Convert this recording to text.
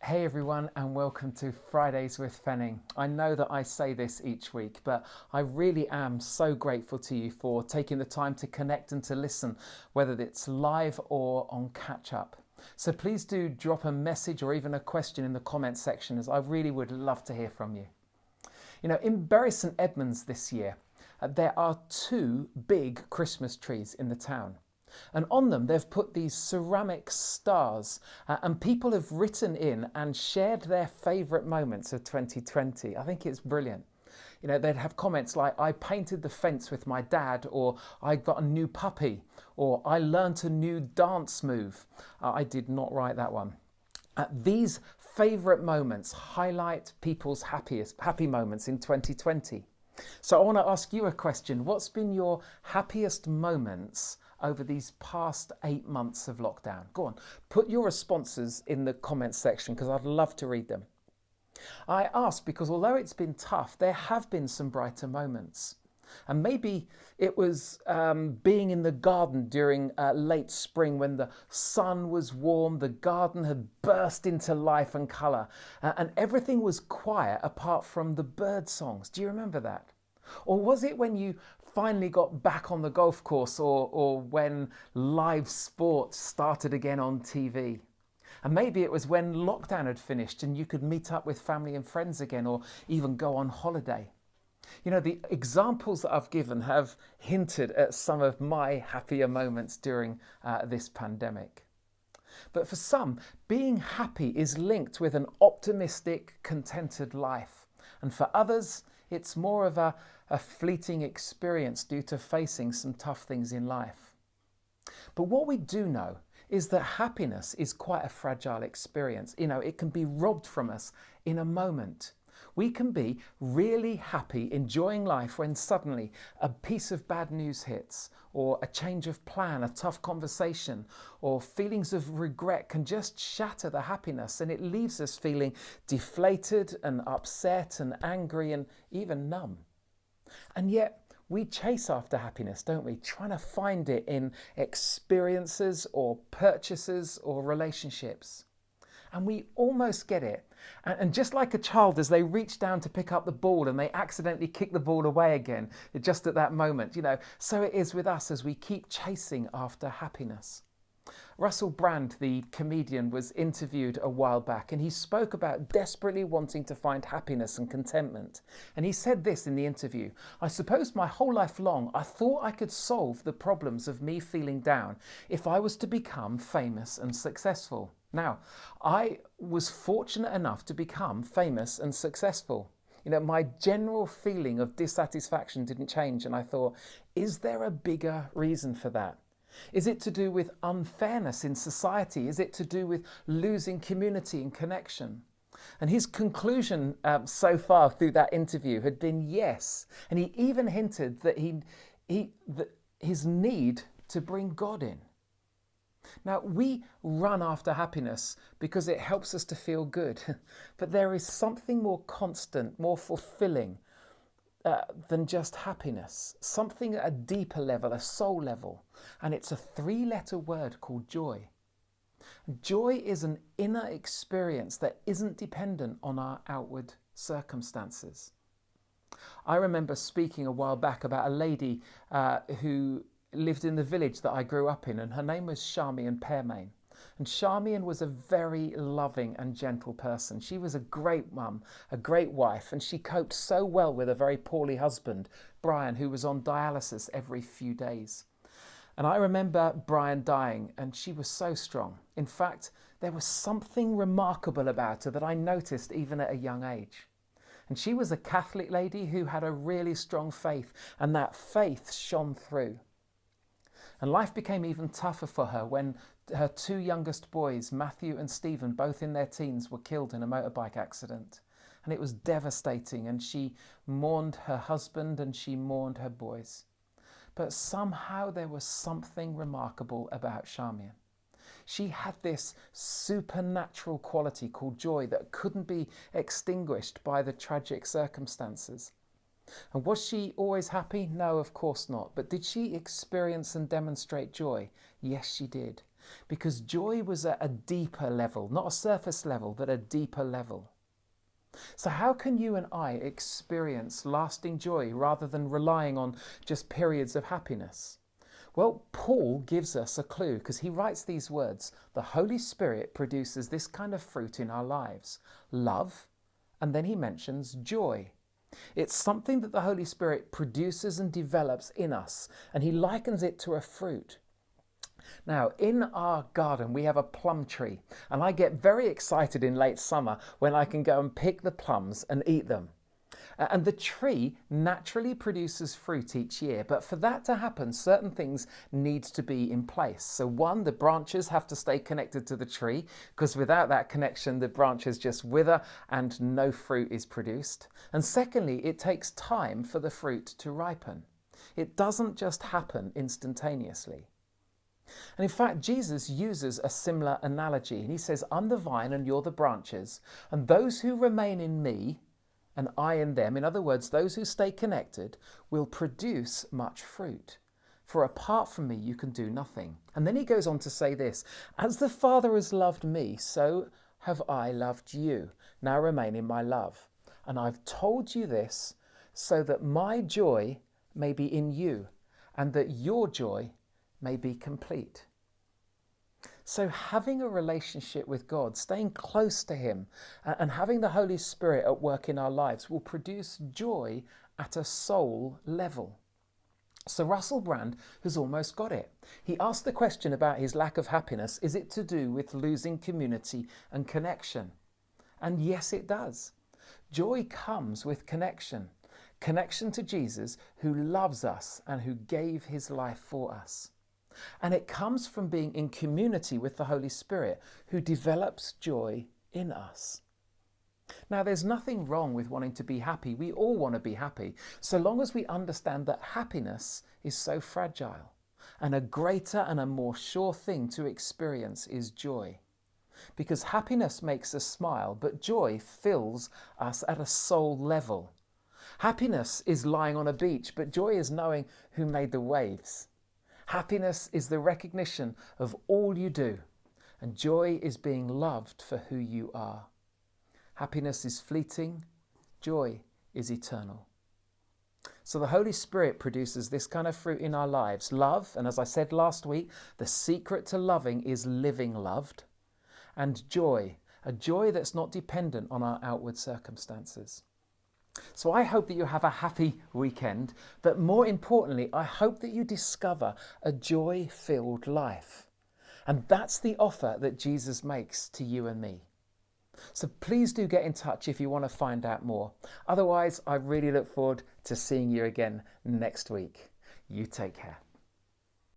Hey everyone, and welcome to Fridays with Fenning. I know that I say this each week, but I really am so grateful to you for taking the time to connect and to listen, whether it's live or on catch up. So please do drop a message or even a question in the comments section, as I really would love to hear from you. In Bury St Edmunds this year, there are two big Christmas trees in the town. And on them, they've put these ceramic stars, and people have written in and shared their favourite moments of 2020. I think it's brilliant. They'd have comments like, I painted the fence with my dad, or I got a new puppy, or I learnt a new dance move. I did not write that one. These favourite moments highlight people's happy moments in 2020. So I want to ask you a question. What's been your happiest moments over these past 8 months of lockdown? Go on, put your responses in the comments section because I'd love to read them. I ask because although it's been tough, there have been some brighter moments. And maybe it was being in the garden during late spring when the sun was warm, the garden had burst into life and colour, and everything was quiet apart from the bird songs. Do you remember that? Or was it when you finally got back on the golf course, or when live sport started again on TV? And maybe it was when lockdown had finished and you could meet up with family and friends again, or even go on holiday. The examples that I've given have hinted at some of my happier moments during this pandemic. But for some, being happy is linked with an optimistic, contented life. And for others, it's more of a fleeting experience due to facing some tough things in life. But what we do know is that happiness is quite a fragile experience. It can be robbed from us in a moment. We can be really happy, enjoying life, when suddenly a piece of bad news hits, or a change of plan, a tough conversation, or feelings of regret can just shatter the happiness, and it leaves us feeling deflated and upset and angry and even numb. And yet we chase after happiness, don't we? Trying to find it in experiences or purchases or relationships. And we almost get it. And just like a child, as they reach down to pick up the ball and they accidentally kick the ball away again, just at that moment, so it is with us as we keep chasing after happiness. Russell Brand, the comedian, was interviewed a while back, and he spoke about desperately wanting to find happiness and contentment. And he said this in the interview: I suppose my whole life long I thought I could solve the problems of me feeling down if I was to become famous and successful. Now, I was fortunate enough to become famous and successful. My general feeling of dissatisfaction didn't change, and I thought, is there a bigger reason for that? Is it to do with unfairness in society? Is it to do with losing community and connection? And his conclusion so far through that interview had been yes. And he even hinted that that his need to bring God in. Now, we run after happiness because it helps us to feel good. But there is something more constant, more fulfilling than just happiness. Something at a deeper level, a soul level. And it's a 3-letter word called joy. Joy is an inner experience that isn't dependent on our outward circumstances. I remember speaking a while back about a lady who lived in the village that I grew up in, and her name was Charmian Pearmain. And Charmian was a very loving and gentle person. She was a great mum, a great wife, and she coped so well with a very poorly husband, Brian, who was on dialysis every few days. And I remember Brian dying, and she was so strong. In fact, there was something remarkable about her that I noticed even at a young age. And she was a Catholic lady who had a really strong faith, and that faith shone through. And life became even tougher for her when her 2 youngest boys, Matthew and Stephen, both in their teens, were killed in a motorbike accident. And it was devastating, and she mourned her husband and she mourned her boys. But somehow there was something remarkable about Charmian. She had this supernatural quality called joy that couldn't be extinguished by the tragic circumstances. And was she always happy? No, of course not. But did she experience and demonstrate joy? Yes, she did. because joy was at a deeper level, not a surface level, but a deeper level. So how can you and I experience lasting joy rather than relying on just periods of happiness? Well, Paul gives us a clue because he writes these words. The Holy Spirit produces this kind of fruit in our lives: love, and then he mentions joy. It's something that the Holy Spirit produces and develops in us, and he likens it to a fruit. Now, in our garden, we have a plum tree, and I get very excited in late summer when I can go and pick the plums and eat them. And the tree naturally produces fruit each year, but for that to happen, certain things need to be in place. So one, the branches have to stay connected to the tree, because without that connection, the branches just wither and no fruit is produced. And secondly, it takes time for the fruit to ripen. It doesn't just happen instantaneously. And in fact, Jesus uses a similar analogy. And he says, I'm the vine and you're the branches, and those who remain in me and I in them, in other words, those who stay connected, will produce much fruit. For apart from me, you can do nothing. And then he goes on to say this: as the Father has loved me, so have I loved you. Now remain in my love. And I've told you this so that my joy may be in you and that your joy may be complete. So having a relationship with God, staying close to him, and having the Holy Spirit at work in our lives will produce joy at a soul level. So Russell Brand has almost got it. He asked the question about his lack of happiness: is it to do with losing community and connection? And yes, it does. Joy comes with connection. Connection to Jesus, who loves us and who gave his life for us. And it comes from being in community with the Holy Spirit, who develops joy in us. Now, there's nothing wrong with wanting to be happy. We all want to be happy, so long as we understand that happiness is so fragile, and a greater and a more sure thing to experience is joy. Because happiness makes us smile, but joy fills us at a soul level. Happiness is lying on a beach, but joy is knowing who made the waves. Happiness is the recognition of all you do, and joy is being loved for who you are. Happiness is fleeting, joy is eternal. So the Holy Spirit produces this kind of fruit in our lives: love, and as I said last week, the secret to loving is living loved, and joy, a joy that's not dependent on our outward circumstances. So I hope that you have a happy weekend, but more importantly, I hope that you discover a joy-filled life. And that's the offer that Jesus makes to you and me. So please do get in touch if you want to find out more. Otherwise, I really look forward to seeing you again next week. You take care.